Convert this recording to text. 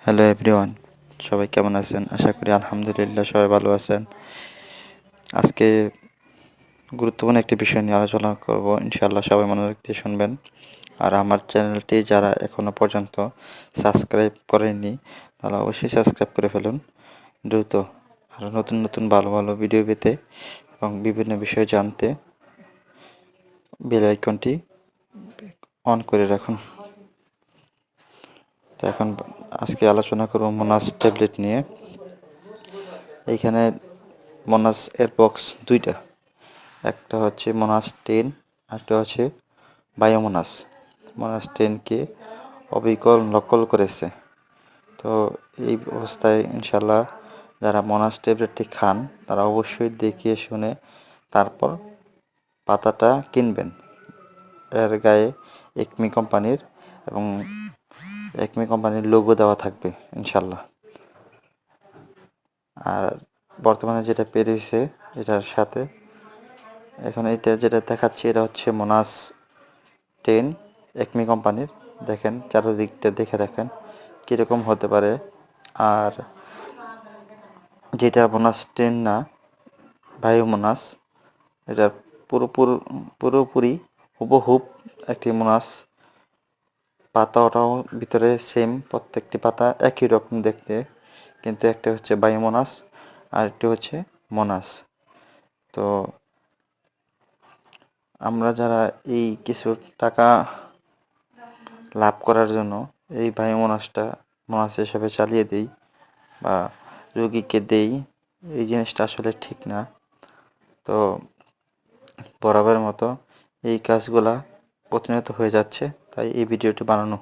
Hello everyone, সবাই কেমন আছেন? আশা করি আলহামদুলিল্লাহ সবাই ভালো আছেন। আজকে গুরুত্বপূর্ণ একটি বিষয় নিয়ে আলোচনা করব, ইনশাআল্লাহ সবাই মনোযোগ দিয়ে শুনবেন। আর আমার চ্যানেলটি যারা এখনও পর্যন্ত সাবস্ক্রাইব করেননি তারা অবশ্যই সাবস্ক্রাইব করে ফেলুন দ্রুত। আরও নতুন নতুন ভালো ভালো ভিডিও পেতে এবং বিভিন্ন বিষয় জানতে বেল আইকনটি অন করে রাখুন। তো এখন আজকে আলোচনা করব মোনাস ট্যাবলেট নিয়ে। এইখানে মোনাস এর বক্স দুইটা, একটা হচ্ছে মোনাস 10, একটা হচ্ছে বায়োমোনাস। মোনাস 10কে অবিকল নকল করেছে। তো এই অবস্থায় ইনশাল্লাহ যারা মোনাস ট্যাবলেটটি খান তারা অবশ্যই দেখিয়ে শুনে তারপর পাতাটা কিনবেন। এর গায়ে একমি কোম্পানির এবং একমি কোম্পানির লোগো দেওয়া থাকবে ইনশাল্লাহ। আর বর্তমানে যেটা বেরিয়েছে এটার সাথে এখন এটা যেটা দেখাচ্ছি এটা হচ্ছে মোনাস 10 একমি কোম্পানির। দেখেন চারদিকটা দেখে দেখেন কীরকম হতে পারে। আর যেটা মোনাস 10 না, বায়োমোনাস, এটা পুরোপুরি হুবহুব একটি মোনাস। পাতাটাও ভিতরে সেম, প্রত্যেকটি পাতা একই রকম দেখতে, কিন্তু একটা হচ্ছে বায়োমোনাস আর একটি হচ্ছে মোনাস। তো আমরা যারা এই কিছু টাকা লাভ করার জন্য এই বায়োমোনাসটা মোনাস হিসেবে চালিয়ে দিই বা রোগীকে দেই, এই জিনিসটা আসলে ঠিক না। তো বরাবরের মতো এই কাজগুলা প্রতিনিয়ত হয়ে যাচ্ছে, তাই এই ভিডিওটি বানানো।